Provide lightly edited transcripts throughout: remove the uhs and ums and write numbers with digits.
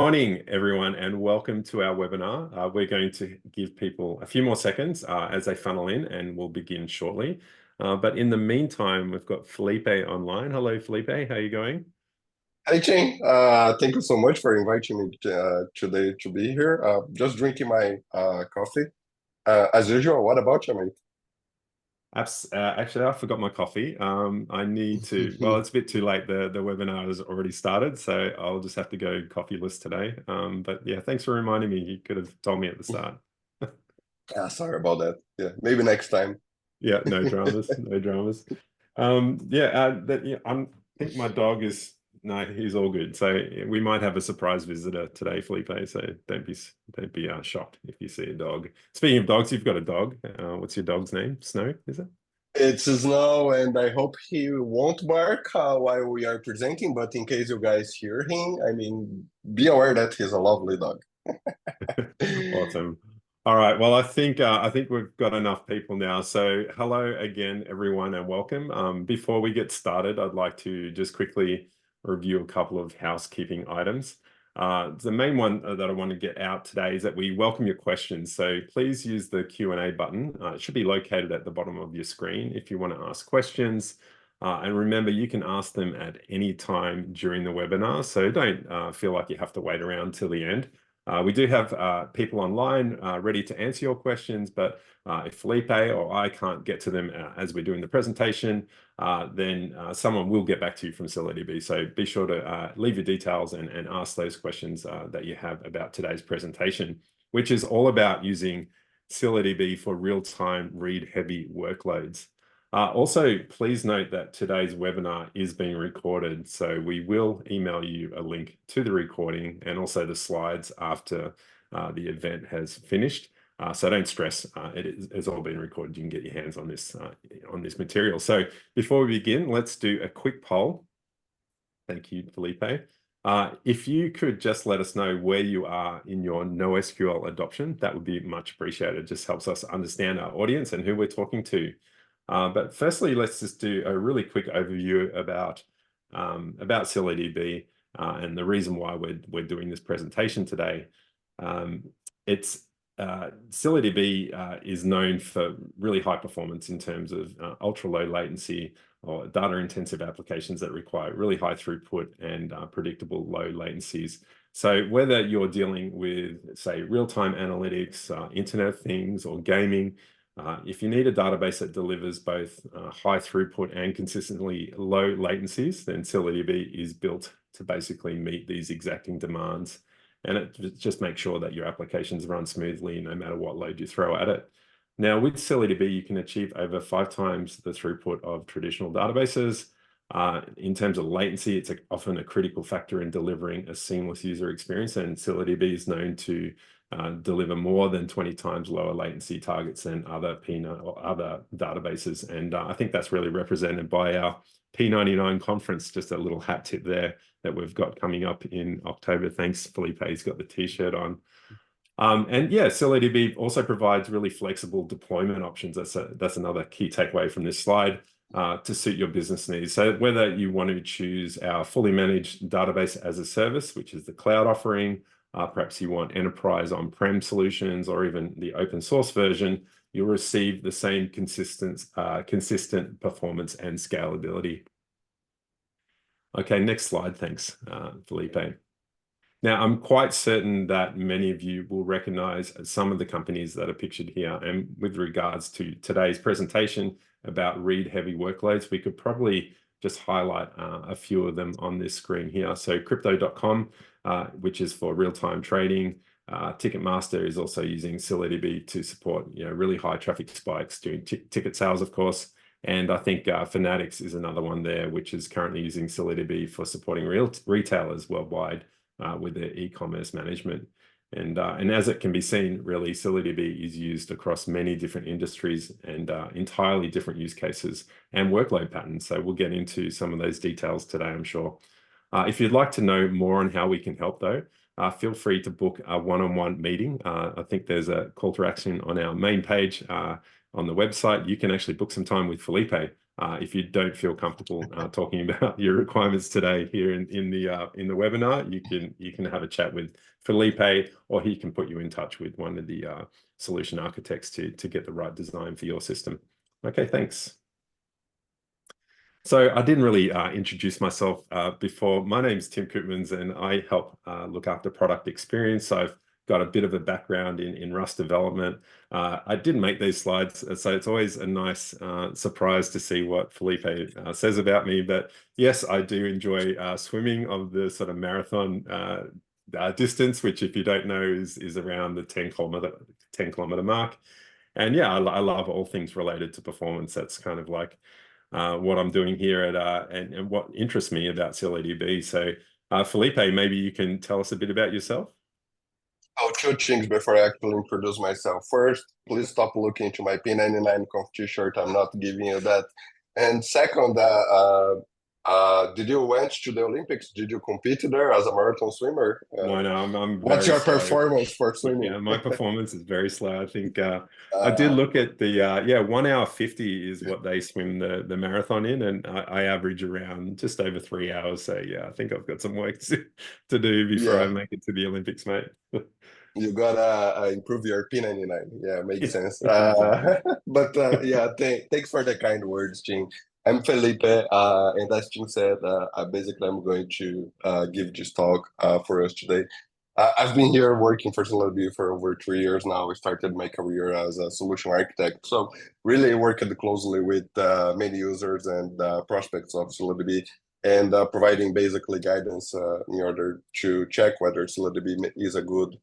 Morning, everyone, and welcome to our webinar. We're going to give people a few more seconds as they funnel in, and we'll begin shortly. But in the meantime, we've got Felipe online. Hello, Felipe. How are you going? Hi, Jane. Thank you so much for inviting me today to be here. Just drinking my coffee. As usual, what about you, mate? Actually, I forgot my coffee. I need to, well, it's a bit too late. The webinar has already started, so I'll just have to go coffeeless today. But yeah, thanks for reminding me. You could have told me at the start. Sorry about that. Yeah, maybe next time. Yeah, no dramas, no dramas. Yeah, I think my dog is no, he's all good. So we might have a surprise visitor today, Felipe. So don't be shocked if you see a dog. Speaking of dogs, you've got a dog. What's your dog's name? Snow, is it? It's Snow, and I hope he won't bark while we are presenting, but in case you guys hear him, be aware that he's a lovely dog. Awesome. All right. Well, I think we've got enough people now. So hello again, everyone, and welcome. Before we get started, I'd like to just quickly review a couple of housekeeping items. The main one that I want to get out today is that we welcome your questions. So please use the Q&A button. It should be located at the bottom of your screen if you want to ask questions. And remember, you can ask them at any time during the webinar. So don't feel like you have to wait around till the end. We do have people online ready to answer your questions, but if Felipe or I can't get to them as we're doing the presentation, then someone will get back to you from ScyllaDB. So be sure to leave your details and ask those questions that you have about today's presentation, which is all about using ScyllaDB for real-time read-heavy workloads. Also, please note that today's webinar is being recorded, so we will email you a link to the recording and also the slides after the event has finished. So don't stress, it's all been recorded. You can get your hands on this material. So before we begin, let's do a quick poll. Thank you, Felipe. If you could just let us know where you are in your NoSQL adoption, that would be much appreciated. It just helps us understand our audience and who we're talking to. But firstly, let's just do a really quick overview about ScyllaDB and the reason why we're doing this presentation today. ScyllaDB is known for really high performance in terms of ultra low latency or data intensive applications that require really high throughput and predictable low latencies. So whether you're dealing with, say, real-time analytics, Internet of Things, or gaming, if you need a database that delivers both high throughput and consistently low latencies, then ScyllaDB is built to basically meet these exacting demands. And it just makes sure that your applications run smoothly no matter what load you throw at it. Now, with ScyllaDB, you can achieve over 5 times the throughput of traditional databases. In terms of latency, it's often a critical factor in delivering a seamless user experience, and ScyllaDB is known to deliver more than 20 times lower latency targets than other P9 or other databases. And I think that's really represented by our P99 conference. Just a little hat tip there that we've got coming up in October. Thanks, Felipe. He's got the t-shirt on. And yeah, ScyllaDB also provides really flexible deployment options. That's another key takeaway from this slide. To suit your business needs. So whether you want to choose our fully managed database as a service, which is the cloud offering, perhaps you want enterprise on-prem solutions or even the open source version, you'll receive the same consistent performance and scalability. Okay, next slide. Thanks, Felipe. Now, I'm quite certain that many of you will recognize some of the companies that are pictured here. And with regards to today's presentation about read-heavy workloads, we could probably just highlight a few of them on this screen here. So Crypto.com, which is for real-time trading. Ticketmaster is also using ScyllaDB to support really high traffic spikes during ticket sales, of course. And I think Fanatics is another one there, which is currently using ScyllaDB for supporting retailers worldwide with their e-commerce management. And as it can be seen, really, ScyllaDB is used across many different industries and entirely different use cases and workload patterns. So we'll get into some of those details today, I'm sure. If you'd like to know more on how we can help, though, feel free to book a one-on-one meeting. I think there's a call to action on our main page on the website. You can actually book some time with Felipe if you don't feel comfortable talking about your requirements today here in the webinar, you can have a chat with Felipe, or he can put you in touch with one of the solution architects to get the right design for your system. Okay, thanks. So I didn't really introduce myself before. My name is Tim Koopmans, and I help look after product experience. So I've got a bit of a background in Rust development. I didn't make these slides, so it's always a nice surprise to see what Felipe says about me. But yes, I do enjoy swimming of the sort of marathon distance, which, if you don't know, is around the 10 kilometer mark. And yeah, I love all things related to performance. That's kind of like what I'm doing here at and what interests me about ScyllaDB. So Felipe, maybe you can tell us a bit about yourself. Oh, two things before I actually introduce myself. First, please stop looking into my P99 Conf t-shirt. I'm not giving you that. And second, did you went to the Olympics? Did you compete there as a marathon swimmer? No, I'm What's very your slow. performance for swimming? Yeah, my performance is very slow. I think I did look at the 1 hour 50 is what they swim the marathon in, and I average around just over 3 hours. So yeah, I think I've got some work to do before I Yeah, make it to the Olympics, mate. you gotta improve your P99. Yeah, makes sense. Exactly. But yeah, thanks for the kind words, Jing. I'm Felipe, and as Jing said, I'm going to give this talk for us today. I've been here working for ScyllaDB for over 3 years now. I started my career as a solution architect, so really working closely with many users and prospects of ScyllaDB, and providing basically guidance in order to check whether ScyllaDB is a good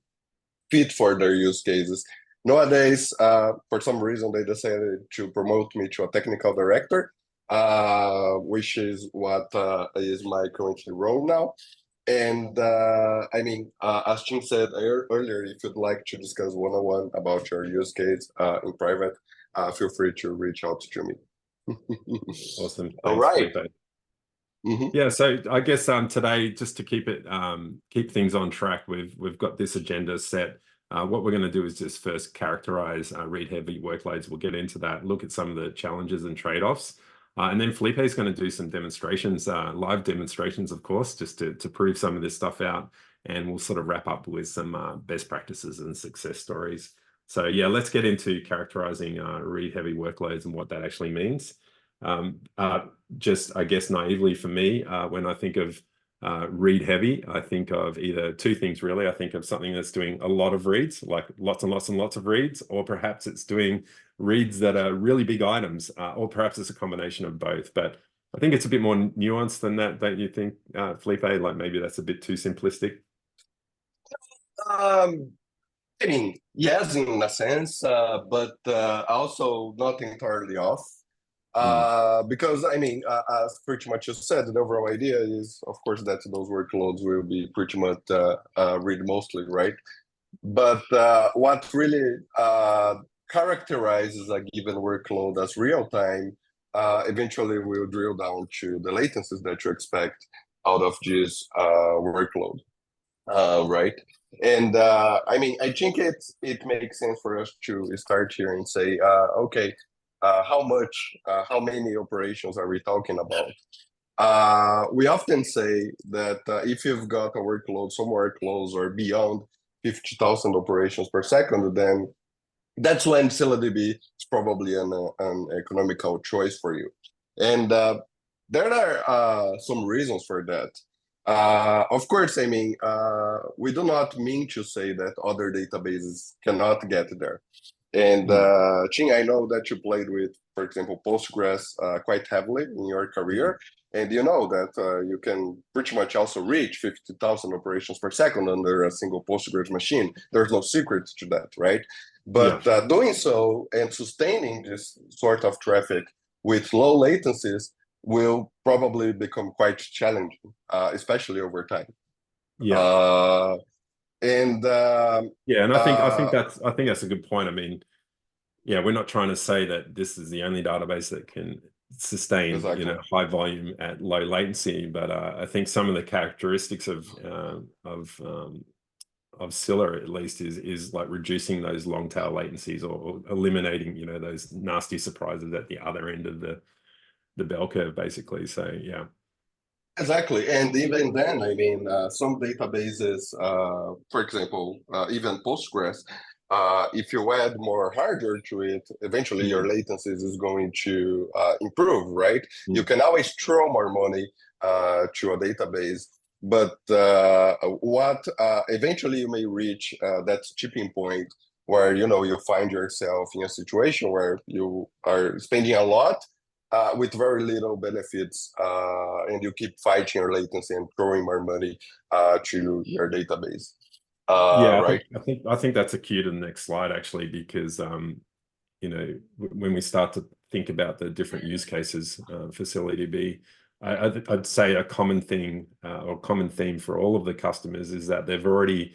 fit for their use cases. Nowadays, for some reason, they decided to promote me to a technical director, which is what is my current role now. And as Tim said earlier, if you'd like to discuss one-on-one about your use case in private, feel free to reach out to me. Awesome. All Thanks, right. Felipe. Mm-hmm. Yeah, so I guess today, just to keep things on track, we've got this agenda set. What we're going to do is just first characterize read-heavy workloads. We'll get into that, look at some of the challenges and trade-offs, and then Felipe is going to do some demonstrations, live demonstrations, of course, just to prove some of this stuff out, and we'll sort of wrap up with some best practices and success stories. So yeah, let's get into characterizing read-heavy workloads and what that actually means. Just, I guess, naively for me, when I think of read heavy, I think of either two things, really. I think of something that's doing a lot of reads, like lots and lots and lots of reads, or perhaps it's doing reads that are really big items, or perhaps it's a combination of both. But I think it's a bit more nuanced than that, don't you think, Felipe? Like maybe that's a bit too simplistic. Yes, in a sense, but also not entirely off. Because as pretty much you said, the overall idea is, of course, that those workloads will be pretty much read mostly, right? But what really characterizes a given workload as real time, eventually we'll drill down to the latencies that you expect out of this workload, right? And I think it makes sense for us to start here and say, okay, how many operations are we talking about? We often say that if you've got a workload somewhere close or beyond 50,000 operations per second, then that's when ScyllaDB is probably an economical choice for you. And there are some reasons for that. Of course, we do not mean to say that other databases cannot get there. And Ching, I know that you played with, for example, Postgres quite heavily in your career. And you know that you can pretty much also reach 50,000 operations per second under a single Postgres machine. There's no secret to that, right? But doing so and sustaining this sort of traffic with low latencies will probably become quite challenging, especially over time. Yeah. And I think that's a good point. I mean, yeah, we're not trying to say that this is the only database that can sustain exactly. High volume at low latency, but I think some of the characteristics of Scylla, at least, is like reducing those long tail latencies, or eliminating those nasty surprises at the other end of the bell curve, basically. So yeah. Exactly. And even then, I mean, some databases, for example, even Postgres, if you add more hardware to it, eventually your latencies is going to improve, right? You can always throw more money to a database, but what eventually you may reach that tipping point where, you know, you find yourself in a situation where you are spending a lot with very little benefits, and you keep fighting your latency and throwing more money to your database. Yeah, Right? I think that's a cue to the next slide, actually, because you know, when we start to think about the different use cases for ScyllaDB, I'd say a common thing or common theme for all of the customers is that they've already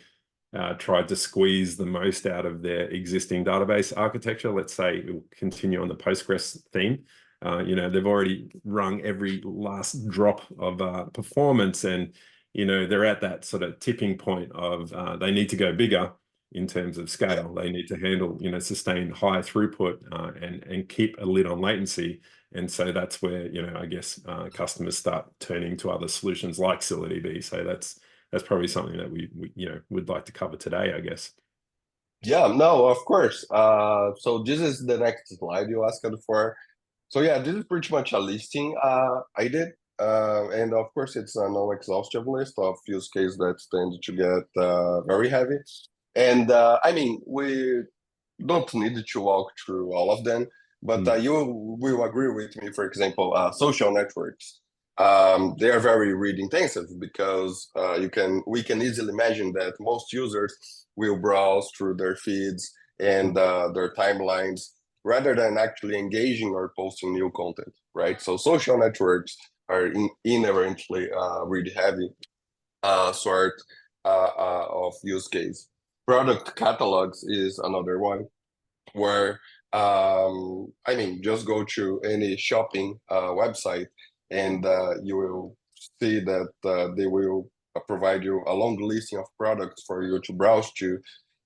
tried to squeeze the most out of their existing database architecture. Let's say we'll continue on the Postgres theme. You know, they've already wrung every last drop of performance, and you know, they're at that sort of tipping point of they need to go bigger in terms of scale. They need to handle, you know, sustain high throughput and keep a lid on latency. And so that's where, you know, I guess customers start turning to other solutions like ScyllaDB. So that's probably something that we you know, would like to cover today, I guess. Yeah, no, of course. So this is the next slide you asked for. So yeah, this is pretty much a listing I did. And of course, it's a non-exhaustive list of use cases that tend to get very heavy. And I mean, we don't need to walk through all of them, but you will agree with me, for example, social networks. They are very read intensive because we can easily imagine that most users will browse through their feeds and their timelines rather than actually engaging or posting new content, right? So social networks are inherently read heavy sort of use case. Product catalogs is another one where I mean, just go to any shopping website and you will see that they will provide you a long listing of products for you to browse to.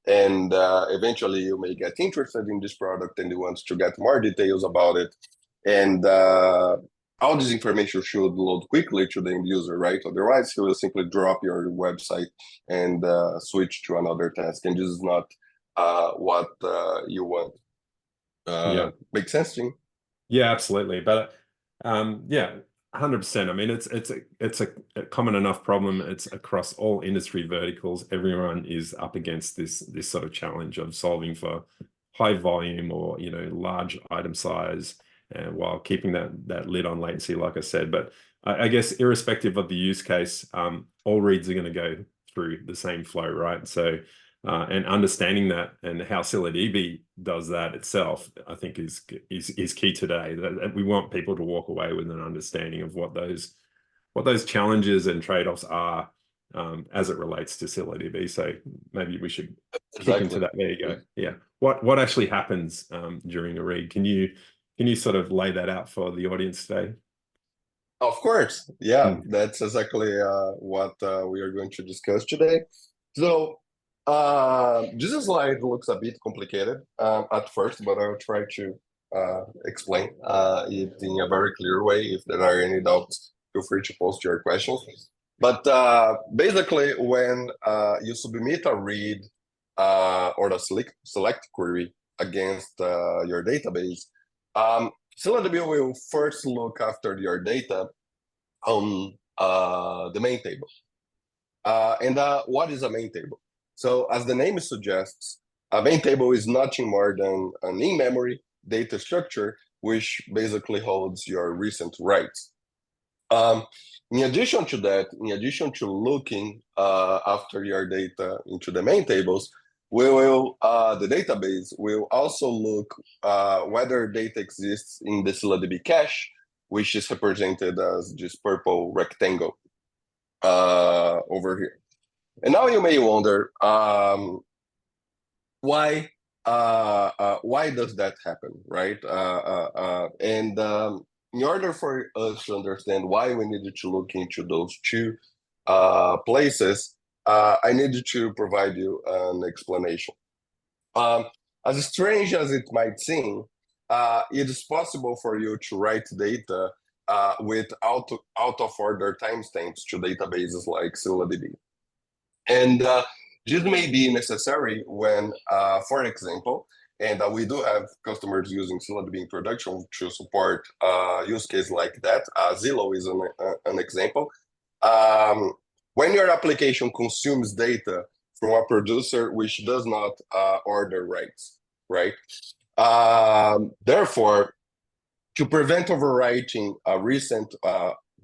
And eventually you may get interested in this product and you want to get more details about it. And all this information should load quickly to the end user, right? Otherwise, he will simply drop your website and switch to another task. And this is not what you want. Yeah. Makes sense, Jim? Yeah, absolutely. But yeah, 100%. I mean, it's a common enough problem. It's across all industry verticals. Everyone is up against this sort of challenge of solving for high volume or, you know, large item size, and while keeping that lid on latency, like I said. But I guess irrespective of the use case, all reads are going to go through the same flow, right? So and understanding that and how ScyllaDB does that itself, I think is key today. That we want people to walk away with an understanding of what those challenges and trade-offs are as it relates to ScyllaDB. So maybe we should kick into that. There you go. Yeah. What actually happens during a read? Can you sort of lay that out for the audience today? Of course. Yeah, that's exactly what we are going to discuss today. So this slide looks a bit complicated at first, but I'll try to explain it in a very clear way. If there are any doubts, feel free to post your questions. But basically, when you submit a read or a select query against your database, ScyllaDB will first look after your data on the main table. And what is a main table? So as the name suggests, a main table is nothing more than an in-memory data structure, which basically holds your recent writes. In addition to that, in addition to looking after your data into the main tables, the database will also look whether data exists in the ScyllaDB cache, which is represented as this purple rectangle over here. And now you may wonder why does that happen, right? And in order for us to understand why we needed to look into those two places, I needed to provide you an explanation. As strange as it might seem, it is possible for you to write data with out-of-order timestamps to databases like ScyllaDB. And this may be necessary when, for example, and we do have customers using ScyllaDB in production to support use case like that. Zillow is an example. When your application consumes data from a producer which does not order rights, right? Therefore, to prevent overwriting recent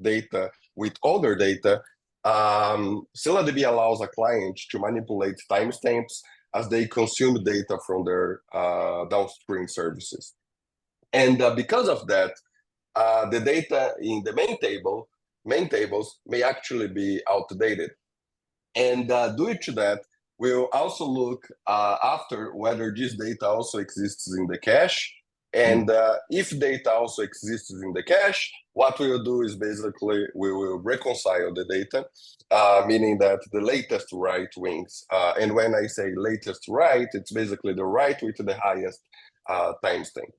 data with older data, ScyllaDB allows a client to manipulate timestamps as they consume data from their downstream services. And because of that, the data in the main tables may actually be outdated. And due to that, we'll also look after whether this data also exists in the cache. And if data also exists in the cache, what we will do is basically we will reconcile the data, meaning that the latest write wins. And when I say latest write, it's basically the write with the highest timestamp,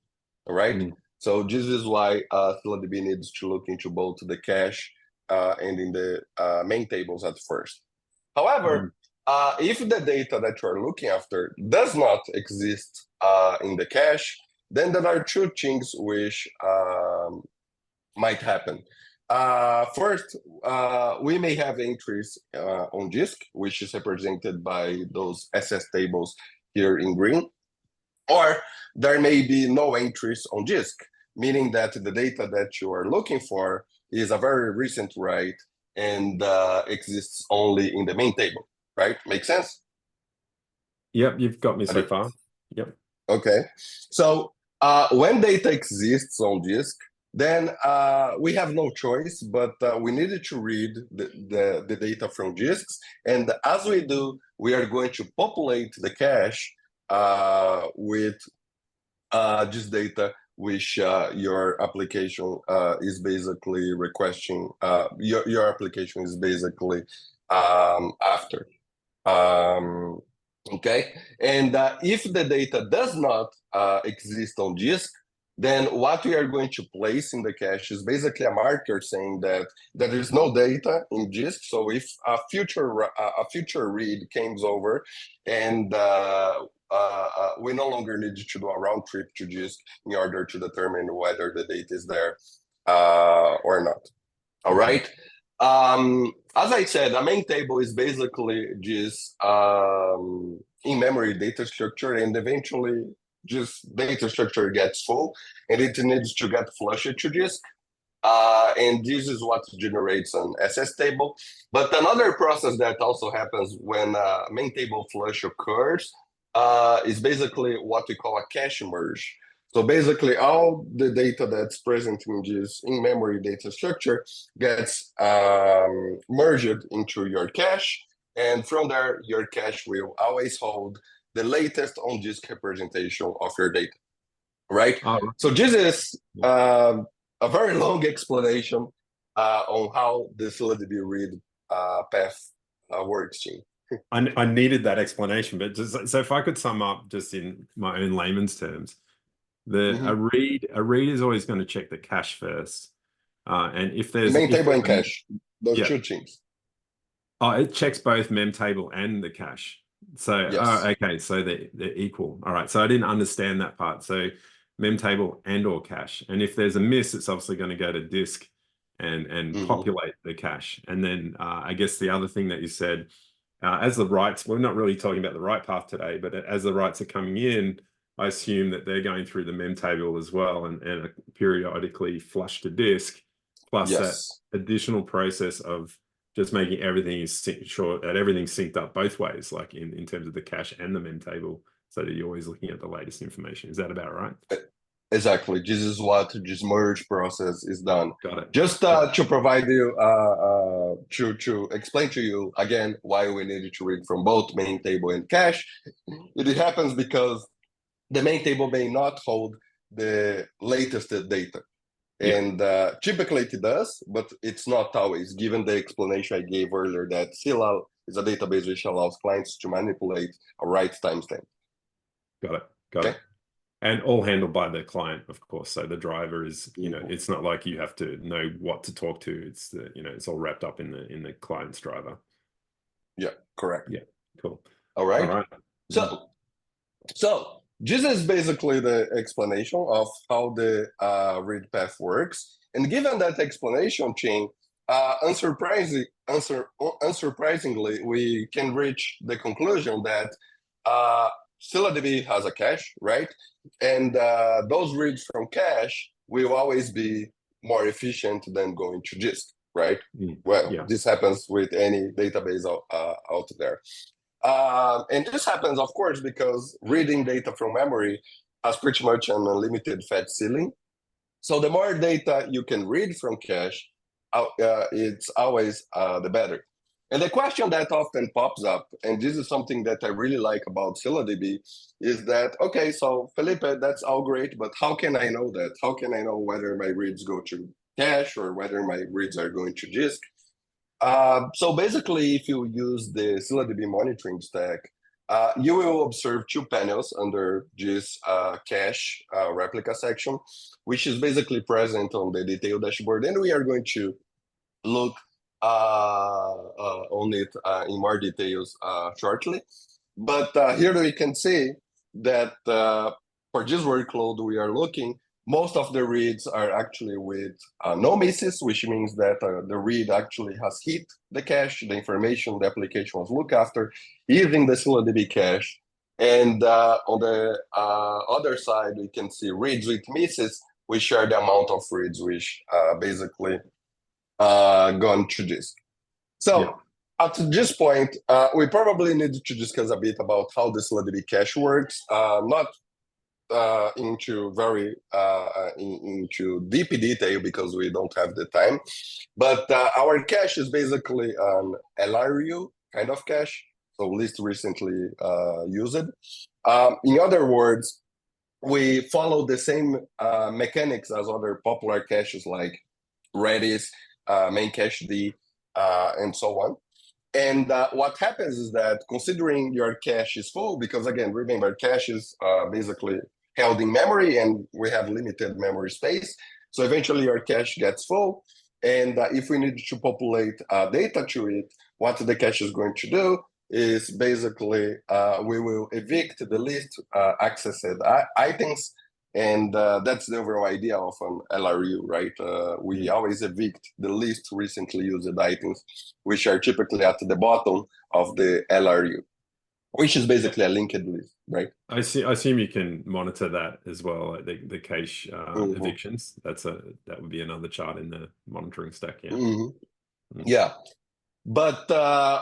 all right? So this is why ScyllaDB needs to look into both the cache and in the main tables at first. However, if the data that you're looking after does not exist in the cache, then there are two things which might happen. First, we may have entries on disk, which is represented by those SS tables here in green, or there may be no entries on disk, meaning that the data that you are looking for is a very recent write and exists only in the main table, right? Make sense? Yep, you've got me so far. Yep. Okay, so when data exists on disk, then we have no choice, but we needed to read the data from disks. And as we do, we are going to populate the cache with this data which your application is basically requesting, your application is basically after. Okay, and if the data does not exist on disk, then what we are going to place in the cache is basically a marker saying that there is no data in disk. So if a future read comes over and we no longer need to do a round trip to disk in order to determine whether the data is there or not. All right. As I said, a main table is basically just in-memory data structure, and eventually just data structure gets full and it needs to get flushed to disk. And this is what generates an SS table. But another process that also happens when main table flush occurs is basically what we call a cache merge. So basically all the data that's present in this in-memory data structure gets merged into your cache. And from there, your cache will always hold the latest on-disk representation of your data, right? So this is a very long explanation on how the ScyllaDB read path works, Tim. I needed that explanation, but just so if I could sum up just in my own layman's terms, a read is always going to check the cache first, and if there's main table and cache, those two things. Oh, it checks both mem table and the cache. So okay, so they're equal. All right, so I didn't understand that part. So mem table and or cache, and if there's a miss, it's obviously going to go to disk and populate the cache. And then I guess the other thing that you said, as the writes, we're not really talking about the write path today, but as the writes are coming in, I assume that they're going through the mem table as well and periodically flush to disk, plus that additional process of just making everything sure that everything's synced up both ways, like in terms of the cache and the mem table, so that you're always looking at the latest information. Is that about right? Exactly. This is what this merge process is done. Got it. Just to provide you, to explain to you again why we needed to read from both main table and cache. It happens because the main table may not hold the latest data. And typically it does, but it's not always, given the explanation I gave earlier that Scylla is a database which allows clients to manipulate a write timestamp. Got it. Got it. And all handled by the client, of course. So the driver is, it's not like you have to know what to talk to. It's the, it's all wrapped up in the client's driver. Yeah, correct. Yeah, cool. All right. All right. So this is basically the explanation of how the read path works. And given that explanation, Ching, unsurprisingly, we can reach the conclusion that ScyllaDB has a cache, right? And those reads from cache will always be more efficient than going to disk, right? Well, this happens with any database out there. And this happens, of course, because reading data from memory has pretty much an unlimited fat ceiling. So the more data you can read from cache, it's always the better. And the question that often pops up, and this is something that I really like about ScyllaDB, is that, okay, so Felipe, that's all great, but how can I know that? How can I know whether my reads go to cache or whether my reads are going to disk? So basically, if you use the ScyllaDB monitoring stack, you will observe two panels under this cache replica section, which is basically present on the detail dashboard. And we are going to look on it in more details shortly. But here we can see that for this workload we are looking, most of the reads are actually with no misses, which means that the read actually has hit the cache, the information the application was looked after, using the ScyllaDB cache. And on the other side, we can see reads with misses, which are the amount of reads which basically gone to disk. So at this point, we probably need to discuss a bit about how the ScyllaDB cache works, not into very into deep detail because we don't have the time, but our cache is basically an LRU kind of cache, so least recently used. In other words, we follow the same mechanics as other popular caches like Redis, main cache D, and so on. And what happens is that considering your cache is full, because again, remember, cache is basically held in memory and we have limited memory space. So eventually your cache gets full. And if we need to populate data to it, what the cache is going to do is basically we will evict the least accessed items. And that's the overall idea of an LRU, right? We always evict the least recently used items, which are typically at the bottom of the LRU, which is basically a linked list, right? I assume you can monitor that as well, like the cache evictions. That would be another chart in the monitoring stack. Yeah. But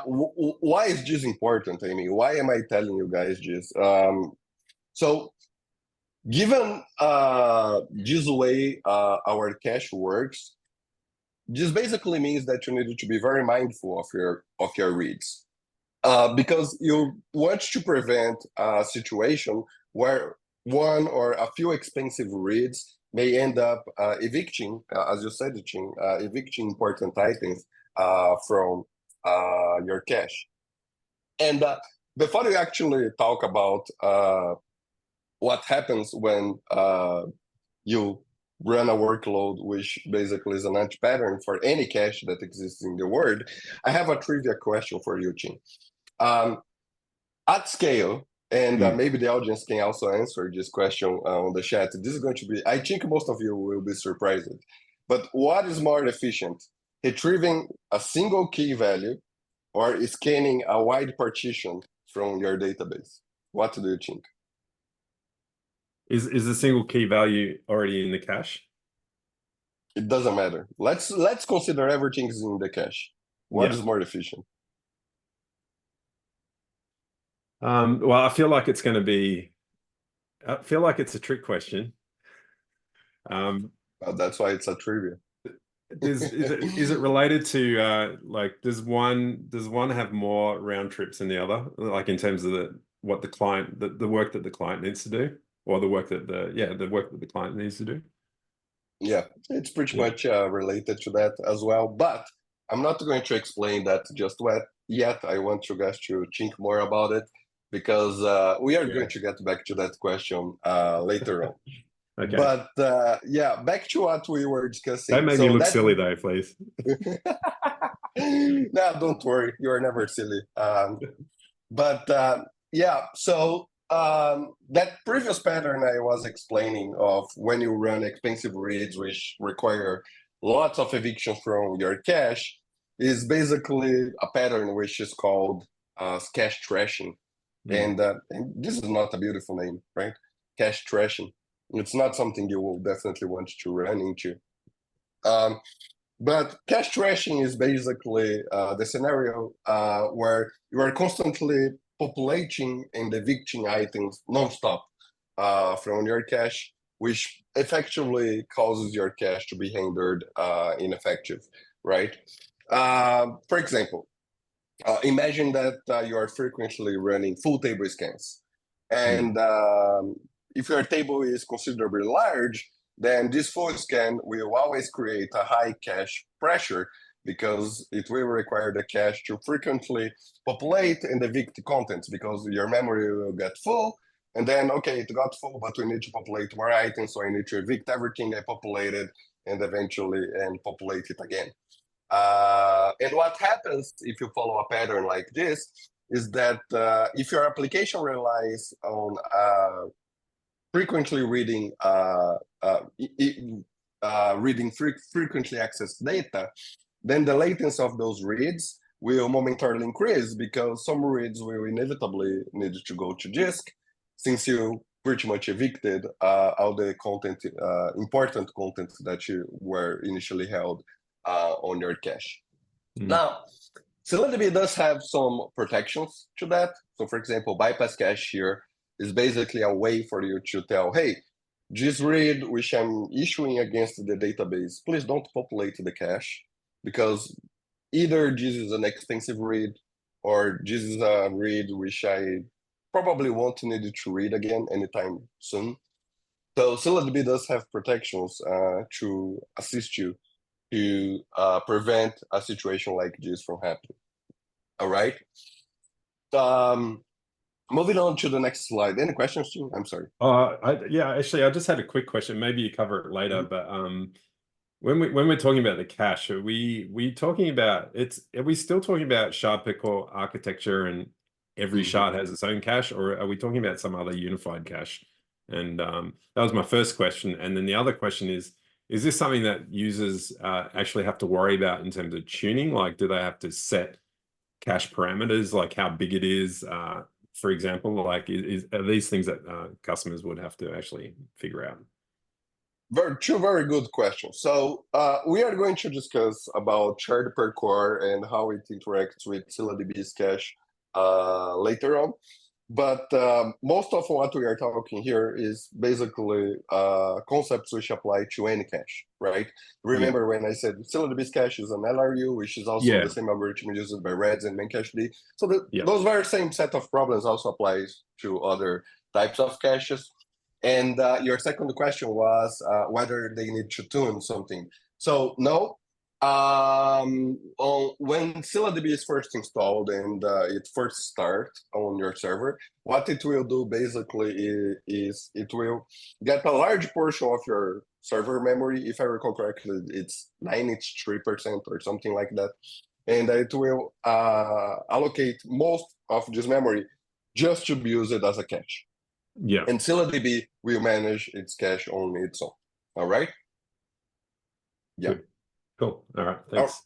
why is this important, Amy? Why am I telling you guys this? So given this way our cache works, this basically means that you need to be very mindful of your reads. Because you want to prevent a situation where one or a few expensive reads may end up evicting, as you said, Ching, evicting important items from your cache. And before we actually talk about what happens when you run a workload, which basically is an anti-pattern for any cache that exists in the world, I have a trivia question for you, Ching. At scale, and maybe the audience can also answer this question on the chat. This is going to be, I think most of you will be surprised. But what is more efficient, retrieving a single key value or scanning a wide partition from your database? What do you think? Is the single key value already in the cache? It doesn't matter. Let's consider everything is in the cache. What is more efficient? Well, I feel like it's going to be. I feel like it's a trick question. That's why it's a trivia. Is it related to like does one have more round trips than the other, like in terms of the work that the client needs to do, or the work that the client needs to do? Yeah, it's pretty much related to that as well. But I'm not going to explain that just yet. I want you guys to think more about it. because we are going to get back to that question later on. Okay. But yeah, back to what we were discussing. Don't make me look silly though, please. No, don't worry. You are never silly. But yeah, so that previous pattern I was explaining of when you run expensive reads, which require lots of evictions from your cache, is basically a pattern which is called cache trashing. And this is not a beautiful name, right? Cache trashing. It's not something you will definitely want to run into. But cache trashing is basically the scenario where you are constantly populating and evicting items nonstop from your cache, which effectively causes your cache to be rendered ineffective, right? For example, imagine that you are frequently running full table scans. And if your table is considerably large, then this full scan will always create a high cache pressure because it will require the cache to frequently populate and evict contents because your memory will get full. And then, okay, it got full, but we need to populate more items, so I need to evict everything I populated and eventually populate it again. And what happens if you follow a pattern like this is that if your application relies on frequently reading frequently accessed data, then the latency of those reads will momentarily increase because some reads will inevitably need to go to disk since you pretty much evicted all the content, important content that you were initially held on your cache. Now, ScyllaDB does have some protections to that. So for example, bypass cache here is basically a way for you to tell, hey, this read which I'm issuing against the database, please don't populate the cache because either this is an expensive read or this is a read which I probably won't need to read again anytime soon. So ScyllaDB does have protections to assist you to prevent a situation like this from happening. All right. Moving on to the next slide. Any questions, Tim? I'm sorry. Yeah, actually, I just had a quick question. Maybe you cover it later, but when we're talking about the cache, are we talking about are we still talking about shard per core architecture and every shard has its own cache, or are we talking about some other unified cache? And that was my first question. And then the other question is this something that users actually have to worry about in terms of tuning? Like, do they have to set cache parameters, like how big it is, for example? Like, are these things that customers would have to actually figure out? Two very good questions. So we are going to discuss about shard per core and how it interacts with ScyllaDB's cache later on. But most of what we are talking here is basically concepts which apply to any cache, right? Remember when I said ScyllaDB's cache is an LRU, which is also the same algorithm used by Reds and MainCacheD. So those very same set of problems also applies to other types of caches. And your second question was whether they need to tune something. So no, when ScyllaDB is first installed and it first starts on your server, what it will do basically is it will get a large portion of your server memory. If I recall correctly, it's 93% or something like that. And it will allocate most of this memory just to be used as a cache. Yeah. And ScyllaDB will manage its cache on its own. All right? Yeah. Good. Cool. All right. Thanks.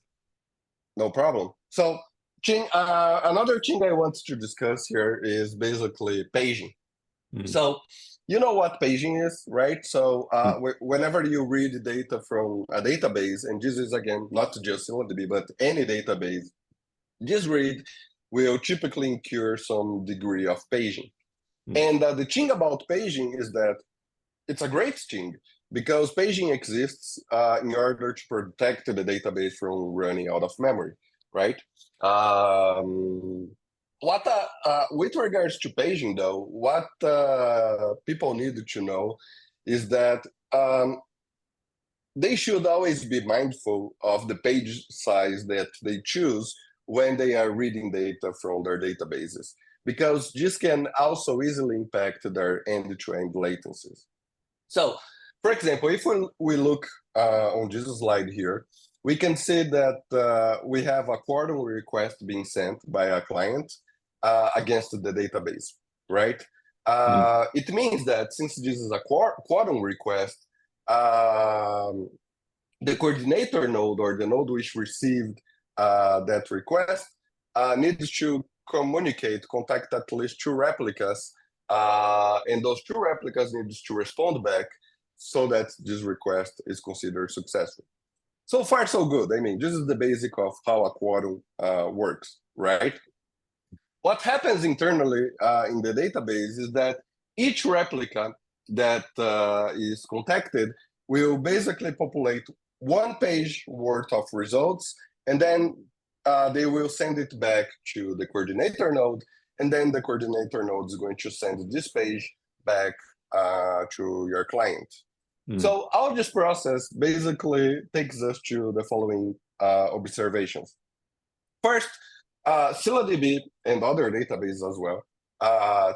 No problem. So, Ching, another thing I want to discuss here is basically paging. So, you know what paging is, right? So, whenever you read data from a database, and this is, again, not just ScyllaDB, but any database, this read will typically incur some degree of paging. And the thing about paging is that it's a great thing because paging exists in order to protect the database from running out of memory, right? With regards to paging, though, what people need to know is that they should always be mindful of the page size that they choose when they are reading data from their databases. because this can also easily impact their end-to-end latencies. So, for example, if we look on this slide here, we can see that we have a quorum request being sent by a client against the database, right? It means that since this is a quorum request, the coordinator node, or the node which received that request, needs to contact at least 2 replicas, and those 2 replicas need to respond back so that this request is considered successful. So far, so good. I mean, this is the basic of how a quorum works, right? What happens internally in the database is that each replica that is contacted will basically populate 1 page worth of results, and then they will send it back to the coordinator node, and then the coordinator node is going to send this page back to your client. So all this process basically takes us to the following observations. First, ScyllaDB and other databases as well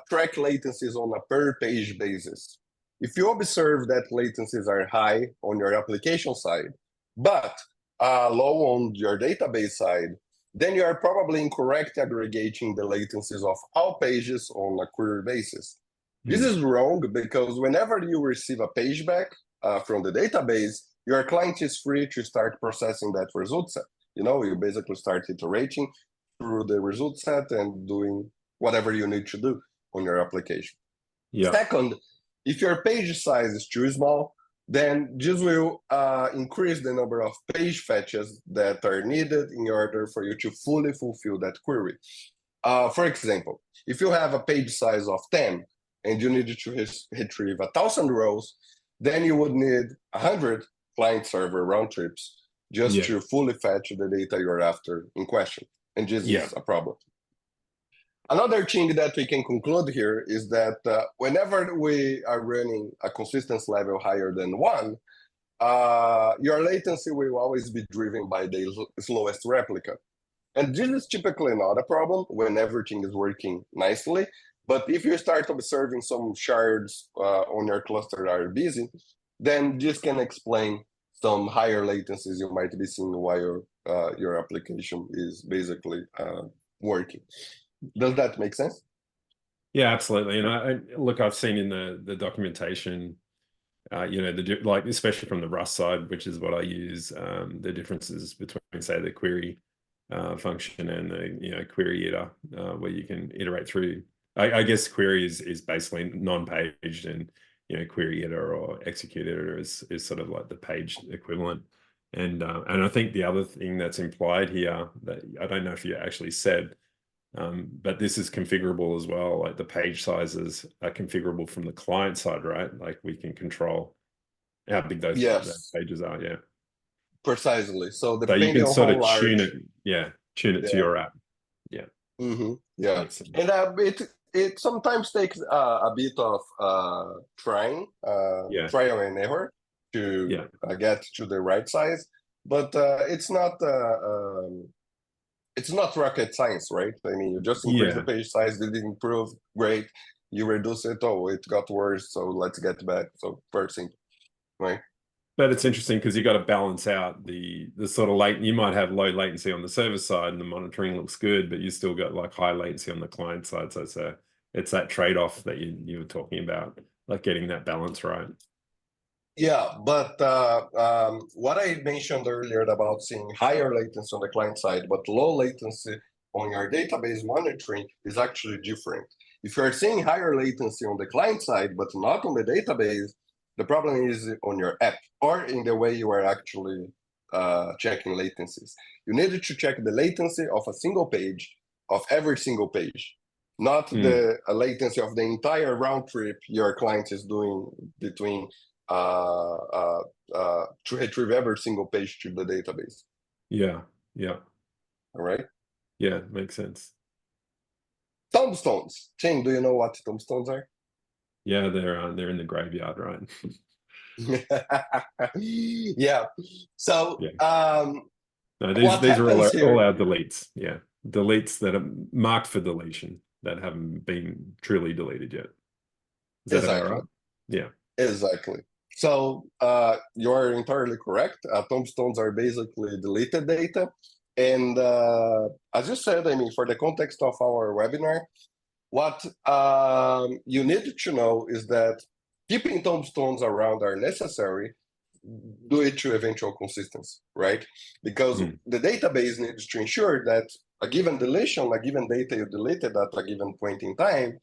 track latencies on a per page basis. If you observe that latencies are high on your application side, but low on your database side, then you are probably incorrect aggregating the latencies of all pages on a query basis. This is wrong because whenever you receive a page back from the database, your client is free to start processing that result set. You know, you basically start iterating through the result set and doing whatever you need to do on your application. Second, if your page size is too small, then this will increase the number of page fetches that are needed in order for you to fully fulfill that query. For example, if you have a page size of 10 and you need to retrieve 1,000 rows, then you would need 100 client-server round trips just to fully fetch the data you're after in question. And this is a problem. Another thing that we can conclude here is that whenever we are running a consistency level higher than 1, your latency will always be driven by the slowest replica. And this is typically not a problem when everything is working nicely. But if you start observing some shards on your cluster that are busy, then this can explain some higher latencies you might be seeing while your application is basically working. Does that make sense? Yeah, absolutely. And look, I've seen in the documentation, you know, like especially from the Rust side, which is what I use, the differences between, say, the query function and the query iter, where you can iterate through. I guess query is basically non-paged, and query editor or execute editor is sort of like the page equivalent. And I think the other thing that's implied here that I don't know if you actually said, but this is configurable as well. Like the page sizes are configurable from the client side, right? Like we can control how big those pages are. Yeah, precisely. So you can on sort how of large, tune it to your app. Yeah. Yeah, and it sometimes takes a bit of trial and error to get to the right size, but it's not rocket science, right? I mean, you just increase the page size, did it improve? Great. You reduce it, oh, it got worse, so let's get back. So first thing, right? But it's interesting because you got to balance out the sort of you might have low latency on the server side and the monitoring looks good, but you still got like high latency on the client side. So it's that trade-off that you were talking about, like getting that balance right. Yeah, but what I mentioned earlier about seeing higher latency on the client side, but low latency on your database monitoring is actually different. If you're seeing higher latency on the client side, but not on the database, the problem is on your app or in the way you are actually checking latencies. You need to check the latency of a single page, of every single page, not the latency of the entire round trip your client is doing between to retrieve every single page to the database. Yeah. All right. Yeah, makes sense. Tombstones. Tim, do you know what tombstones are? Yeah, they're in the graveyard, right? Yeah. So no, these are all our deletes. Yeah, deletes that are marked for deletion. that haven't been truly deleted yet. Is that about Exactly. right? Yeah. Exactly. So you're entirely correct. Tombstones are basically deleted data. And as you said, I mean, for the context of our webinar, what you need to know is that keeping tombstones around are necessary due to eventual consistency, right? Because the database needs to ensure that a given deletion, a given data you deleted at a given point in time,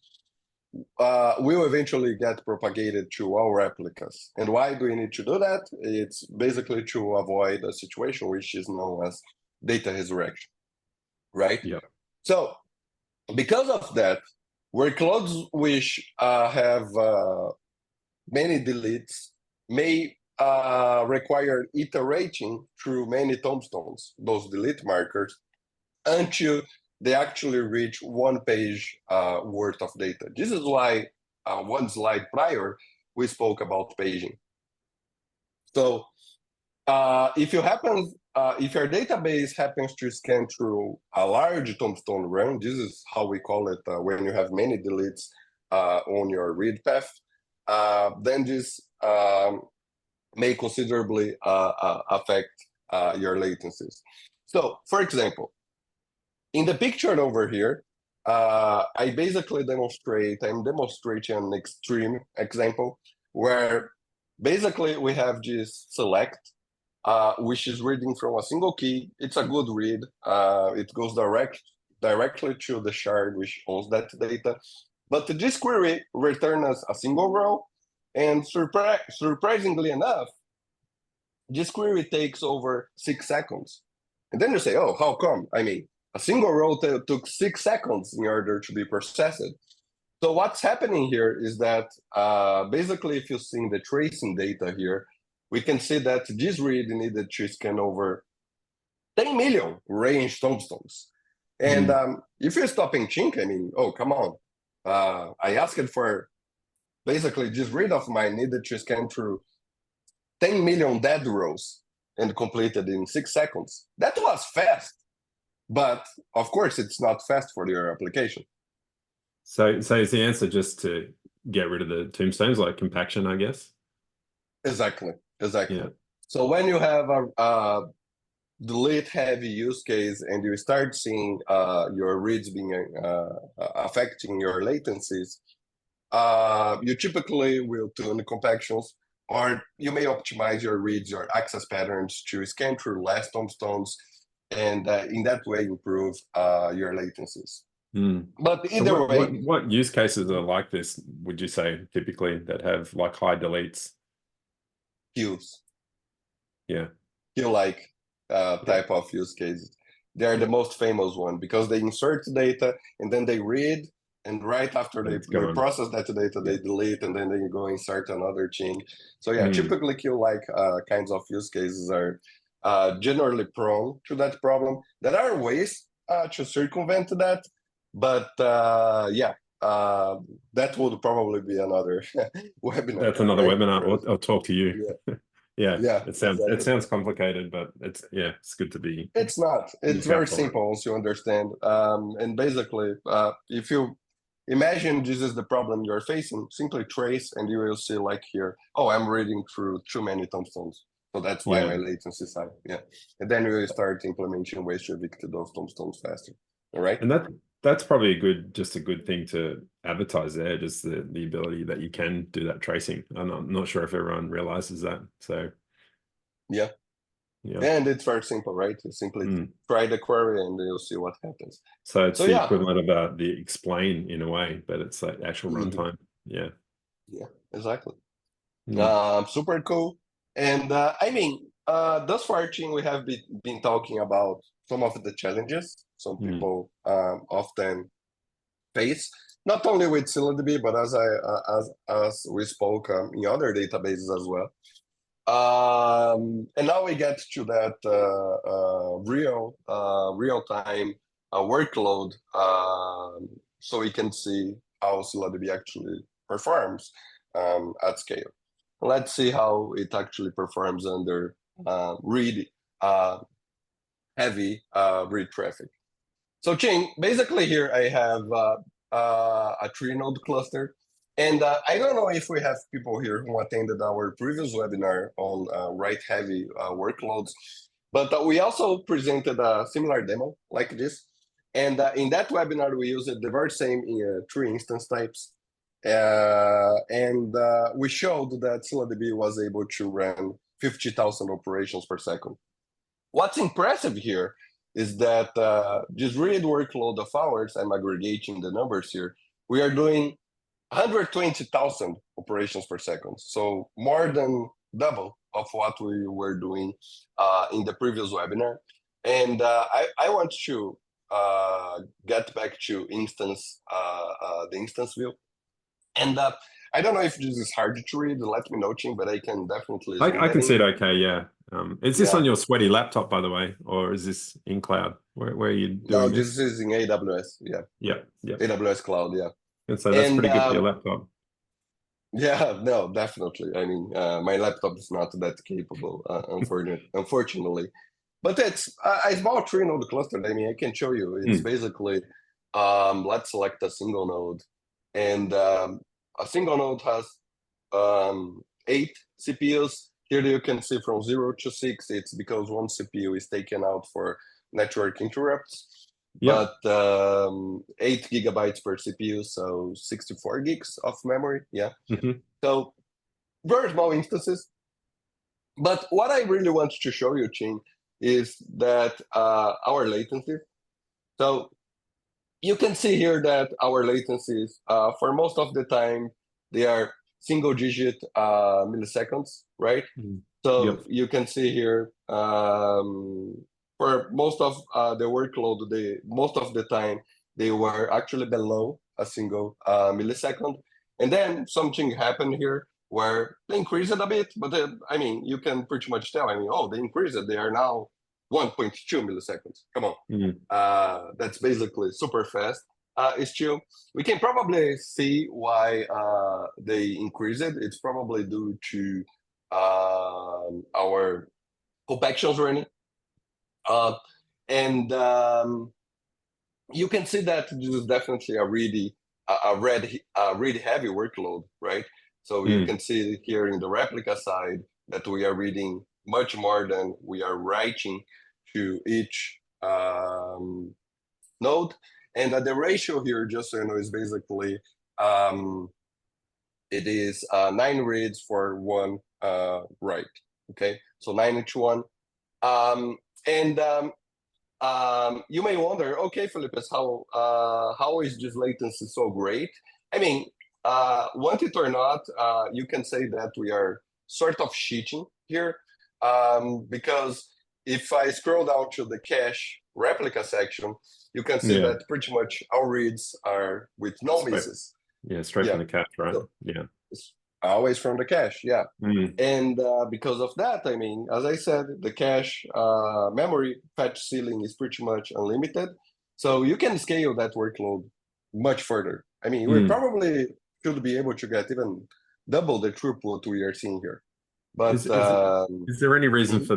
will eventually get propagated to all replicas. And why do we need to do that? It's basically to avoid a situation which is known as data resurrection, right? Yeah. So because of that, workloads which have many deletes may require iterating through many tombstones, those delete markers, until they actually reach one page worth of data. This is why one slide prior, we spoke about paging. So if your database happens to scan through a large tombstone run, this is how we call it when you have many deletes on your read path, then this may considerably affect your latencies. So, for example, in the picture over here, I'm demonstrating an extreme example where basically we have this select, which is reading from a single key. It's a good read. It goes directly to the shard which owns that data. But this query returns a single row, and surprisingly enough, this query takes over 6 seconds. And then you say, oh, how come? I mean, a single row took 6 seconds in order to be processed. So what's happening here is that basically, if you see the tracing data here, we can see that this read needed to scan over 10 million range tombstones. And if you stop and think, I mean, oh, come on. I asked for basically this read of mine needed to scan through 10 million dead rows and completed in 6 seconds. That was fast. But of course, it's not fast for your application. So is the answer just to get rid of the tombstones, like compaction, I guess? Exactly. Yeah. So when you have a delete heavy use case and you start seeing your reads being affecting your latencies, you typically will tune compactions, or you may optimize your reads, your access patterns to scan through less tombstones, and in that way improve your latencies. But either way, what use cases are like this, would you say, typically, that have like high deletes? queues. Yeah. Queue-like type of use cases. They are the most famous one because they insert data and then they read, and right after they process that data, they delete, and then they go insert another chain. So yeah, typically queue-like kinds of use cases are generally prone to that problem. There are ways to circumvent that, but that would probably be another webinar. That's another webinar. I'll talk to you. Yeah. Yeah. It sounds complicated, but it's good to be. It's not. It's very simple once you understand. And basically, if you imagine this is the problem you're facing, simply trace and you will see like here, oh, I'm reading through too many tombstones. So that's why my latency is high. Yeah. And then we will start implementing ways to evict those tombstones faster. All right. And that's probably a good thing to advertise there, just the ability that you can do that tracing. I'm not sure if everyone realizes that. So yeah. And it's very simple, right? You simply try the query and you'll see what happens. So it's the equivalent of the explain in a way, but it's like actual runtime. Yeah. Yeah, exactly. Super cool. And I mean, thus far, Tim, we have been talking about some of the challenges some people often face, not only with ScyllaDB, but as we spoke in other databases as well. And now we get to that real-time workload, so we can see how ScyllaDB actually performs at scale. Let's see how it actually performs under really heavy read traffic. So Ching, basically here I have a 3-node cluster. And I don't know if we have people here who attended our previous webinar on write-heavy workloads, but we also presented a similar demo like this. And in that webinar, we used the very same 3 instance types. And we showed that ScyllaDB was able to run 50,000 operations per second. What's impressive here is that this read workload of ours, I'm aggregating the numbers here, we are doing 120,000 operations per second. So more than double of what we were doing in the previous webinar. And I want to get back to instance, the instance view. And I don't know if this is hard to read, let me know, Tim, but I can definitely zoom I can see in. it okay, yeah. Is this on your sweaty laptop, by the way, or is this in cloud? Where are you doing this? This is in AWS, Yeah. AWS Cloud, yeah. And so that's pretty good for your laptop. Yeah, no, definitely. I mean, my laptop is not that capable, unfortunately. But it's a small 3-node cluster. I mean, I can show you. It's basically, let's select a single node. And a single node has 8 CPUs. Here you can see from 0 to 6. It's because one CPU is taken out for network interrupts. Yep. But 8 gigabytes per CPU, so 64 gigs of memory. Yeah. So very small instances. But what I really want to show you, Tim, is that our latency. So you can see here that our latencies, for most of the time, they are single-digit milliseconds, right? So you can see here, for most of the workload, most of the time, they were actually below a single millisecond. And then something happened here where they increased it a bit, but then, I mean, you can pretty much tell, I mean, oh, they increased it. They are now 1.2 milliseconds. Come on. That's basically super fast. Still, we can probably see why they increased it. It's probably due to our compactions running. And you can see that this is definitely a really heavy workload, right? So you can see here in the replica side that we are reading much more than we are writing to each node. And the ratio here, just so you know, is basically, it is 9 reads for 1 write, okay? So 9 to 1. You may wonder, okay, Felipe, how is this latency so great? I mean, want it or not, you can say that we are sort of cheating here, because if I scroll down to the cache replica section, you can see that pretty much our reads are with no misses. Yeah, straight from the cache, right? So, it's always from the cache, And because of that, I mean, as I said, the cache memory fetch ceiling is pretty much unlimited. So you can scale that workload much further. I mean, we probably should be able to get even double the throughput we are seeing here. But is there any reason for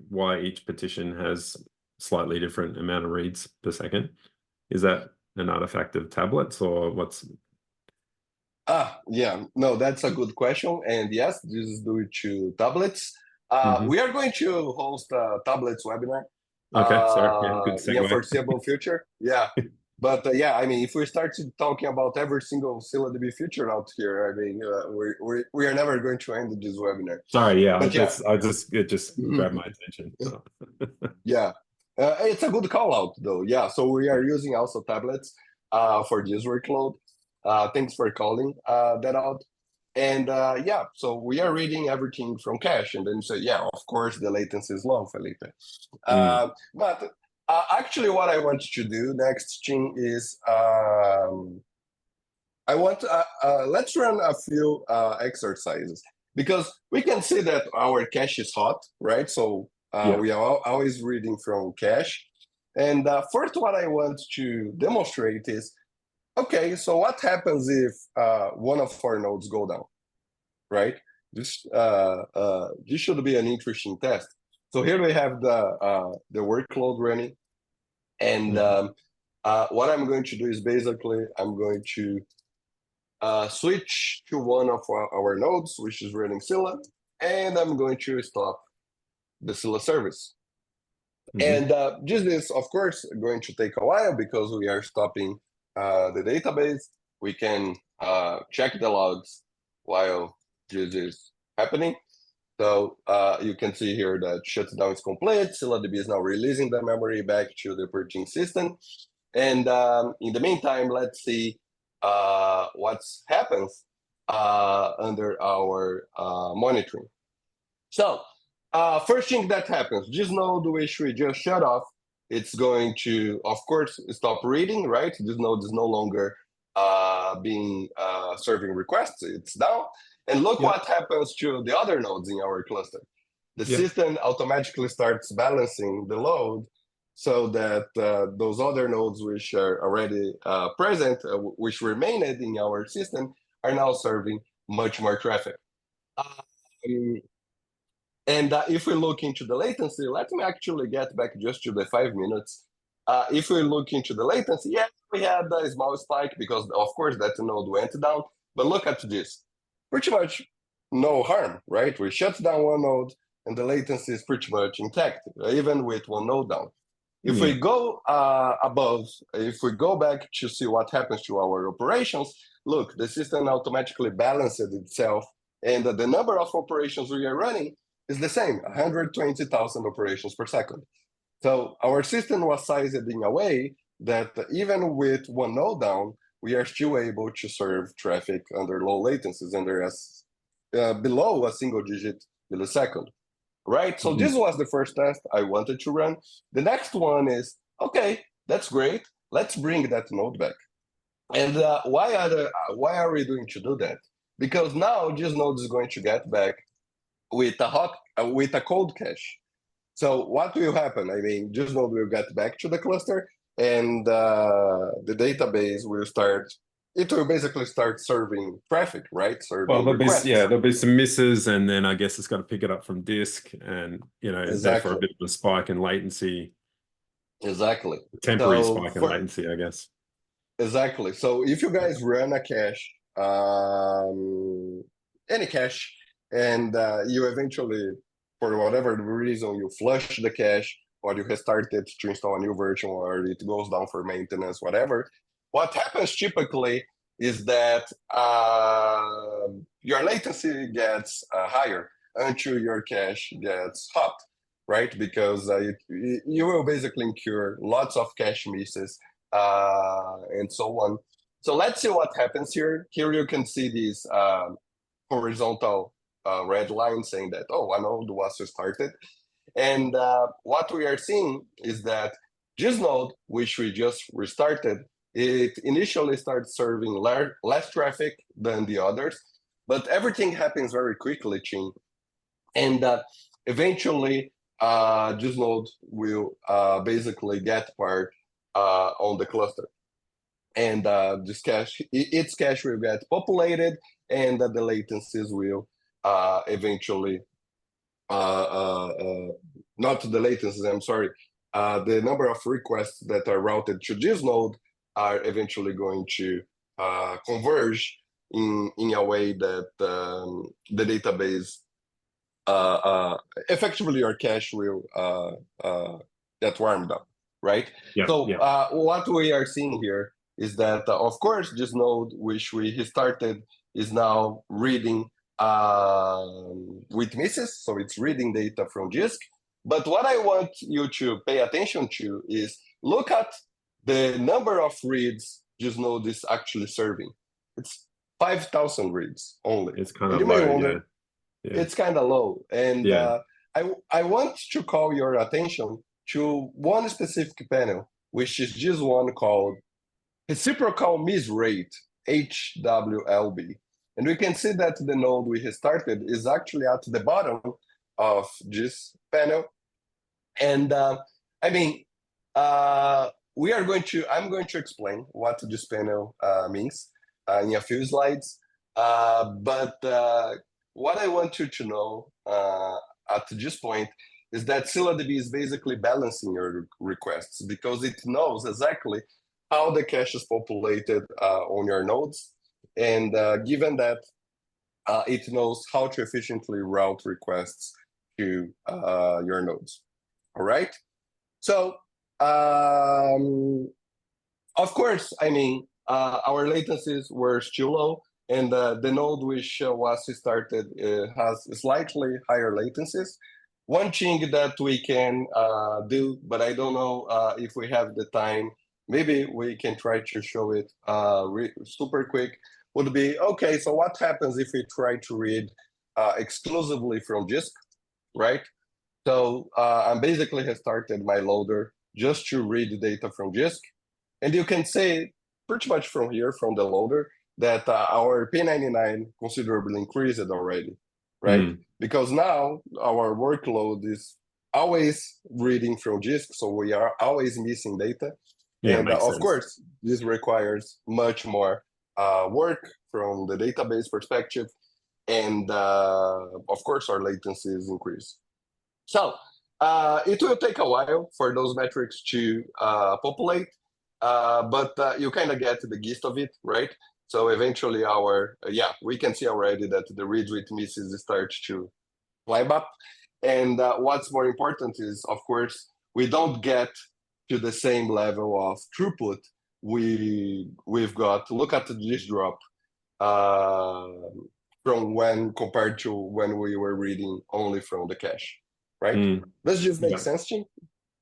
why each petition has slightly different amount of reads per second? Is that an artifact of tablets or what's? Yeah, no, that's a good question. And yes, this is due to tablets. We are going to host a tablets webinar. Okay, sorry, good segue. In the foreseeable future. But I mean, if we start talking about every single ScyllaDB feature out here, I mean, we are never going to end this webinar. Sorry, it just grabbed my attention. So. It's a good call out though. Yeah, so we are using also tablets for this workload. Thanks for calling that out. And so we are reading everything from cache, and then you say, of course the latency is low, Felipe. But actually, what I want to do next, Tim, is I want let's run a few exercises, because we can see that our cache is hot, right? So we are always reading from cache. And first, what I want to demonstrate is, okay, so what happens if one of our nodes go down, right? This should be an interesting test. So here we have the workload running, and what I'm going to do is basically I'm going to switch to one of our nodes, which is running Scylla, and I'm going to stop the Scylla service. And just this, of course, going to take a while because we are stopping the database. We can check the logs while this is happening. So you can see here that shutdown is complete. ScyllaDB is now releasing the memory back to the operating system. And in the meantime, let's see what happens under our monitoring. So first thing that happens, this node which we just shut off, it's going to, of course, stop reading, right? This node is no longer being serving requests, it's down. And look what happens to the other nodes in our cluster. The system automatically starts balancing the load so that those other nodes which are already present, which remained in our system, are now serving much more traffic. And if we look into the latency, let me actually get back just to the 5 minutes. If we look into the latency, yeah, we had a small spike because, of course, that node went down. But look at this. Pretty much no harm, right? We shut down one node and the latency is pretty much intact, even with one node down. If we go above, if we go back to see what happens to our operations, look, the system automatically balances itself, and the number of operations we are running is the same, 120,000 operations per second. So our system was sized in a way that even with one node down, we are still able to serve traffic under low latencies, under below a single-digit millisecond. Right, so this was the first test I wanted to run. The next one is, okay, that's great. Let's bring that node back. And why are we going to do that? Because now this node is going to get back with a cold cache. So what will happen? I mean, this node will get back to the cluster, and the database will start. It will basically start serving traffic, right? Serving requests. There'll be some misses, and then I guess it's got to pick it up from disk, and therefore a bit of a spike in latency. Exactly. Temporary spike in latency, I guess. Exactly. So if you guys run a cache, any cache, and you eventually, for whatever reason, you flush the cache, or you restart it to install a new version, or it goes down for maintenance, whatever, what happens typically is that your latency gets higher until your cache gets hot, right? Because you will basically incur lots of cache misses and so on. So let's see what happens here. Here you can see these horizontal red line saying that, oh, a node was started. And what we are seeing is that this node, which we just restarted, it initially starts serving less traffic than the others, but everything happens very quickly, Tim. And eventually, this node will basically get part on the cluster. And this cache, its cache will get populated, and the latencies will eventually, not the latencies, I'm sorry, the number of requests that are routed to this node are eventually going to converge in a way that the database, effectively your cache will get warmed up, right? What we are seeing here is that, of course, this node, which we started, is now reading with misses, so it's reading data from disk. But what I want you to pay attention to is look at the number of reads this node is actually serving. It's 5,000 reads only. It's kind of low, It's kind of low. And I want to call your attention to one specific panel, which is this one called reciprocal miss rate, HWLB. And we can see that the node we started is actually at the bottom of this panel. And I mean, I'm going to explain what this panel means in a few slides. But what I want you to know at this point is that ScyllaDB is basically balancing your requests because it knows exactly how the cache is populated on your nodes, and given that it knows how to efficiently route requests to your nodes. All right. So, of course, I mean, our latencies were still low, and the node which was started has slightly higher latencies. One thing that we can do, but I don't know if we have the time, maybe we can try to show it super quick, would be, okay, so what happens if we try to read exclusively from disk, right? So I basically have started my loader just to read data from disk. And you can say pretty much from here, from the loader, that our P99 considerably increased already, right? Because now our workload is always reading from disk, so we are always missing data. Yeah, and makes of sense. course, this requires much more work from the database perspective. And of course, our latencies increase. So it will take a while for those metrics to populate, but you kind of get the gist of it, right? So eventually we can see already that the read with misses start to climb up. And what's more important is, of course, we don't get to the same level of throughput we've got. Look at this drop from when compared to when we were reading only from the cache, right? Does this make sense, Tim?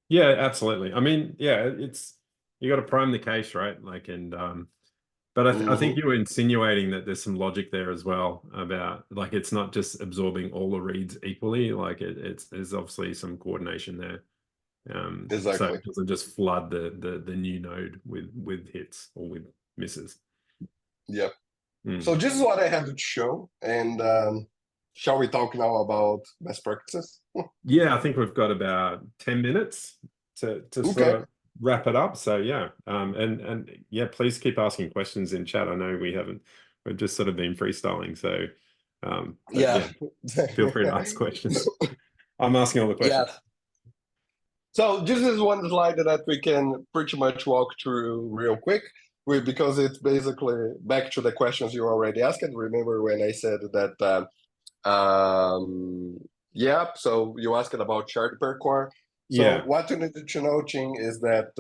Yeah, absolutely. I mean, yeah, it's you got to prime the cache, right? Like, and but I think you were insinuating that there's some logic there as well about like it's not just absorbing all the reads equally. Like there's obviously some coordination there. Exactly. So it doesn't just flood the new node with hits or with misses. Yep. So this is what I have to show. And shall we talk now about best practices? Yeah, I think we've got about 10 minutes to sort of wrap it up. So yeah, and yeah, please keep asking questions in chat. I know we've just sort of been freestyling. So yeah, feel free to ask questions. I'm asking all the questions. Yeah. So this is one slide that we can pretty much walk through real quick, because it's basically back to the questions you already asked. Remember when I said that, yeah, so you asked about chart per core. So what you need to know, Ching, is that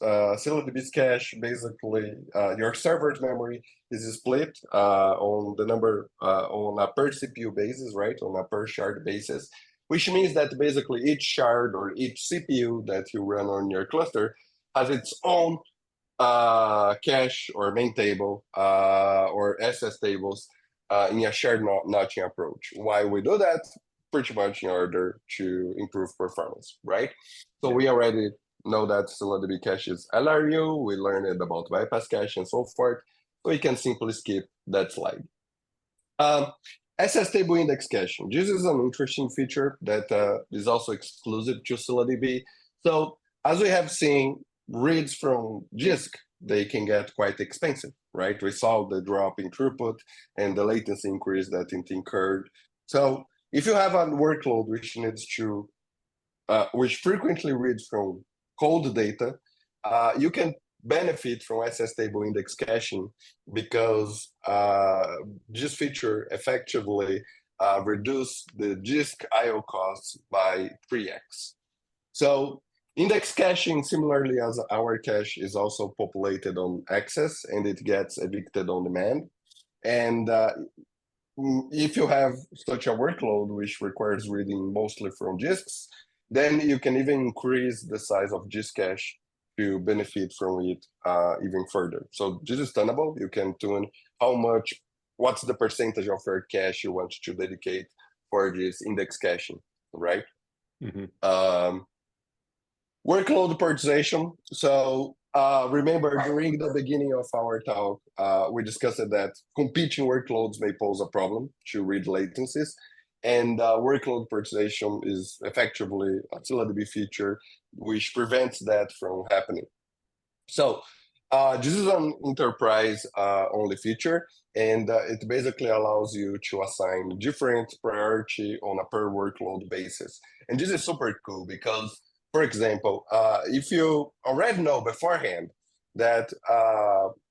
ScyllaDB's cache, basically, your server's memory is split on the number, on a per CPU basis, right? On a per shard basis, which means that basically each shard or each CPU that you run on your cluster has its own cache or main table or SS tables in a shared notching approach. Why we do that? Pretty much in order to improve performance, right? So we already know that ScyllaDB cache is LRU. We learned about bypass cache and so forth. So we can simply skip that slide. SS table index caching. This is an interesting feature that is also exclusive to ScyllaDB. So as we have seen, reads from disk, they can get quite expensive, right? We saw the drop in throughput and the latency increase that it incurred. So if you have a workload which needs to, which frequently reads from cold data, you can benefit from SS table index caching because this feature effectively reduce the disk I/O costs by 3x. So index caching, similarly as our cache, is also populated on access and it gets evicted on demand. And if you have such a workload which requires reading mostly from disks, then you can even increase the size of disk cache to benefit from it even further. So this is tunable. You can tune what's the percentage of your cache you want to dedicate for this index caching, right? Workload prioritization. So remember, during the beginning of our talk, we discussed that competing workloads may pose a problem to read latencies. And workload prioritization is effectively a ScyllaDB feature which prevents that from happening. So this is an enterprise-only feature, and it basically allows you to assign different priority on a per workload basis. And this is super cool because, for example, if you already know beforehand that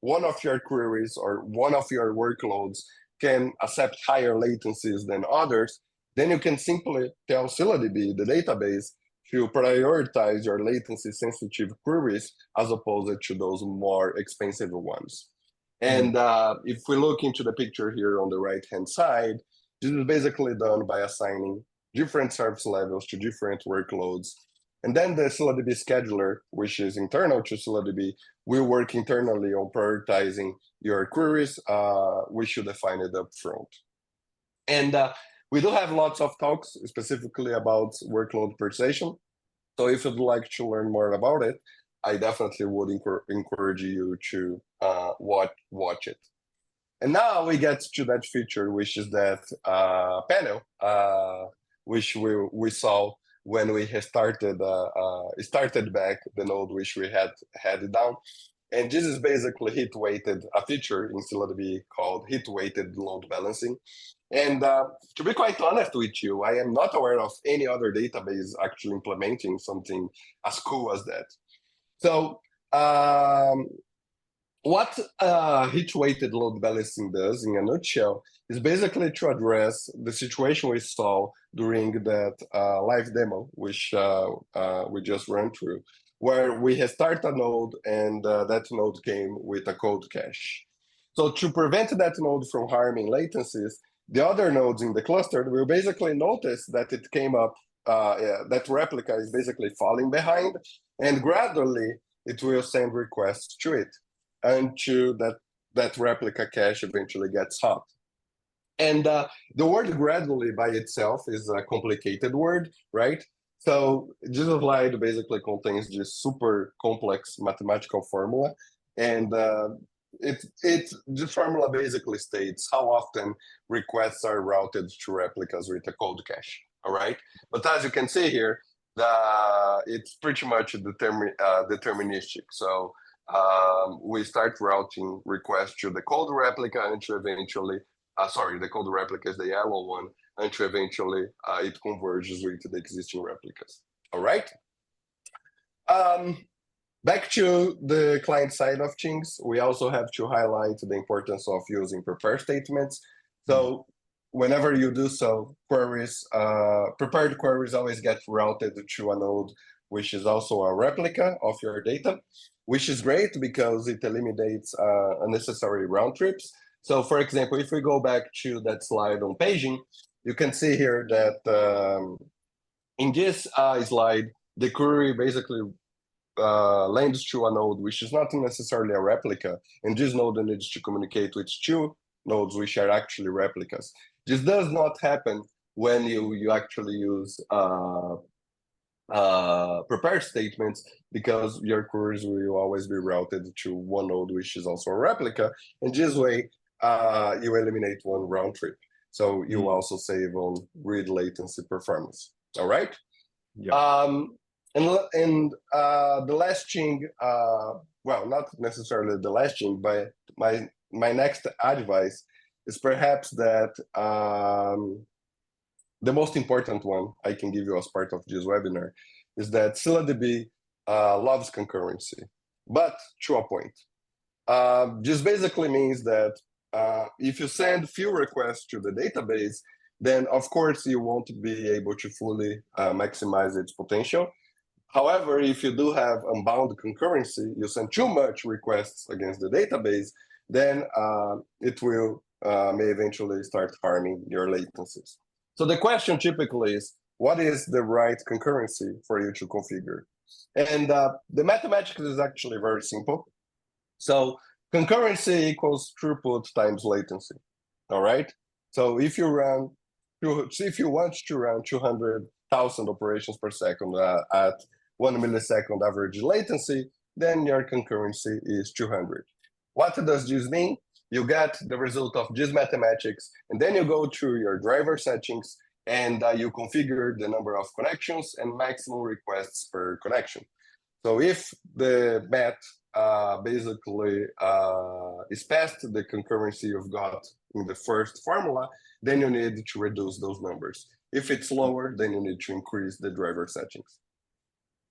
one of your queries or one of your workloads can accept higher latencies than others, then you can simply tell ScyllaDB, the database, to prioritize your latency sensitive queries as opposed to those more expensive ones. And if we look into the picture here on the right-hand side, this is basically done by assigning different service levels to different workloads. And then the ScyllaDB scheduler, which is internal to ScyllaDB, will work internally on prioritizing your queries. We should define it up front. And we do have lots of talks specifically about workload prioritization. So if you'd like to learn more about it, I definitely would encourage you to watch it. And now we get to that feature, which is that panel, which we saw when we started back the node which we had down. And this is basically heat-weighted, a feature in ScyllaDB called heat-weighted load balancing. And to be quite honest with you, I am not aware of any other database actually implementing something as cool as that. So what heat-weighted load balancing does, in a nutshell, is basically to address the situation we saw during that live demo, which we just ran through, where we had started a node and that node came with a code cache. So to prevent that node from harming latencies, the other nodes in the cluster will basically notice that it came up, that replica is basically falling behind, and gradually it will send requests to it until that replica cache eventually gets hot. And the word gradually by itself is a complicated word, right? So this slide basically contains this super complex mathematical formula. And this formula basically states how often requests are routed to replicas with a code cache, all right? But as you can see here, it's pretty much deterministic. So we start routing requests to the code replica until eventually, the code replica is the yellow one, until eventually it converges with the existing replicas, all right? Back to the client side of things, we also have to highlight the importance of using prepare statements. So whenever you do so, queries, prepared queries always get routed to a node, which is also a replica of your data, which is great because it eliminates unnecessary round trips. So for example, if we go back to that slide on paging, you can see here that in this slide, the query basically lands to a node which is not necessarily a replica, and this node needs to communicate with two nodes which are actually replicas. This does not happen when you actually use prepare statements, because your queries will always be routed to one node which is also a replica, and this way you eliminate one round trip. So you also save on read latency performance. All right. Yeah. And the last thing, well, not necessarily the last thing, but my next advice is perhaps that the most important one I can give you as part of this webinar is that ScyllaDB loves concurrency, but to a point. This basically means that if you send few requests to the database, then of course you won't be able to fully maximize its potential. However, if you do have unbound concurrency, you send too much requests against the database, then it will may eventually start harming your latencies. So the question typically is, what is the right concurrency for you to configure? And the mathematics is actually very simple. So concurrency equals throughput times latency, all right? So if you want to run 200,000 operations per second at 1 millisecond average latency, then your concurrency is 200. What does this mean? You get the result of this mathematics, and then you go through your driver settings, and you configure the number of connections and maximum requests per connection. So if the math basically is past the concurrency you've got in the first formula, then you need to reduce those numbers. If it's lower, then you need to increase the driver settings.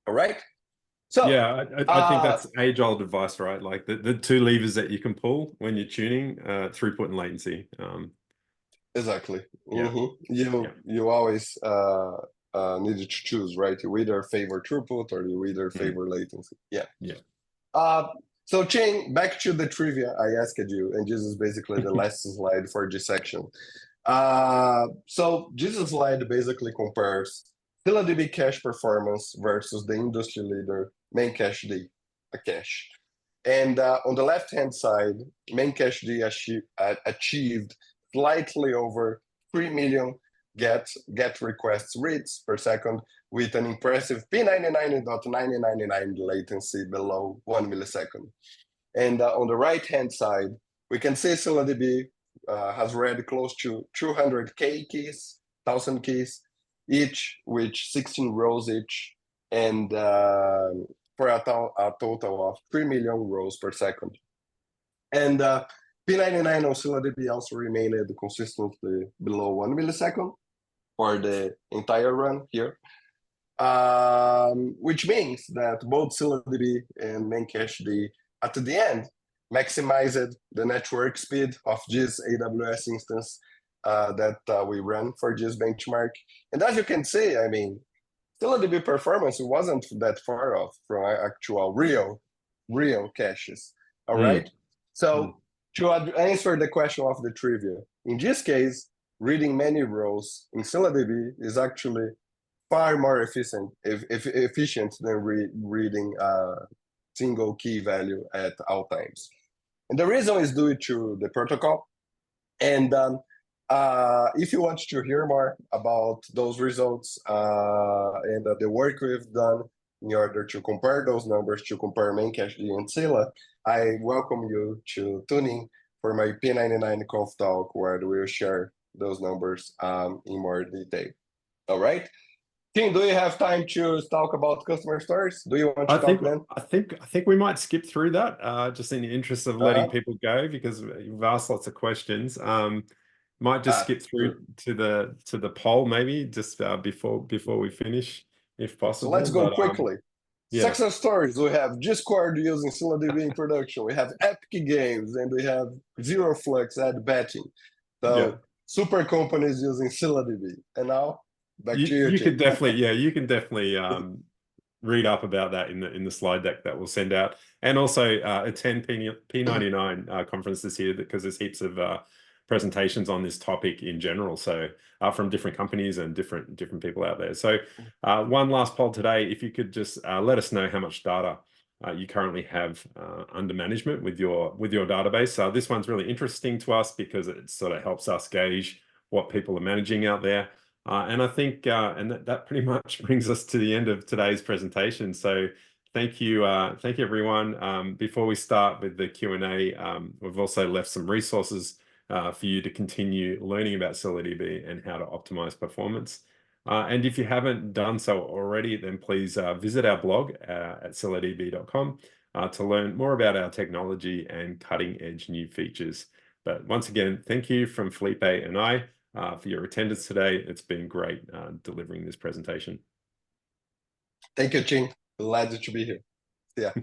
All right. So, Yeah, I think that's age-old advice, right? Like the two levers that you can pull when you're tuning, throughput and latency. exactly. Yeah, You yeah, you always need to choose, right? You either favor throughput or you either mm, favor latency. Yeah. yeah. Uh, so Ching, back to the trivia I asked you, and this is basically the last slide for this section. So this slide basically compares ScyllaDB cache performance versus the industry leader main cache D, a cache. And on the left-hand side, main cache D achieved slightly over 3 million get requests reads per second with an impressive P99.999 latency below 1 millisecond. And on the right-hand side, we can see ScyllaDB has read close to 200K keys, 1,000 keys each, with 16 rows each, and for a total of 3 million rows per second. And P99 on ScyllaDB also remained consistently below 1 millisecond for the entire run here. Which means that both ScyllaDB and Memcached at the end maximized the network speed of this AWS instance that we run for this benchmark. And as you can see, I mean, ScyllaDB performance wasn't that far off from actual real caches. All right. So to answer the question of the trivia, in this case, reading many rows in ScyllaDB is actually far more efficient than reading a single key value at all times. And the reason is due to the protocol. And if you want to hear more about those results and the work we've done in order to compare those numbers, to compare Memcached and Scylla, I welcome you to tune in for my P99 Conf talk, where we'll share those numbers in more detail. All right. Tim, do you have time to talk about customer stories? Do you want to talk then? I think we might skip through that, just in the interest of letting people go, because you've asked lots of questions. Might just skip through to the poll maybe just before we finish, if possible. So let's go quickly. Yeah. Success stories. We have Discord using ScyllaDB in production. We have Epic Games, and we have Zero Flux ad betting. So super companies using ScyllaDB. And now back to you. You could definitely read up about that in the slide deck that we'll send out, and also attend P99 conference this year, because there's heaps of presentations on this topic in general, so from different companies and different people out there. So one last poll today: if you could just let us know how much data you currently have under management with your database. This one's really interesting to us because it sort of helps us gauge what people are managing out there. And I think, and that pretty much brings us to the end of today's presentation. So thank you everyone. Before we start with the Q&A, we've also left some resources for you to continue learning about ScyllaDB and how to optimize performance. And if you haven't done so already, then please visit our blog at ScyllaDB.com to learn more about our technology and cutting edge new features. But once again, thank you from Felipe and I for your attendance today. It's been great delivering this presentation. Thank you, Ching. Glad to be here. Yeah.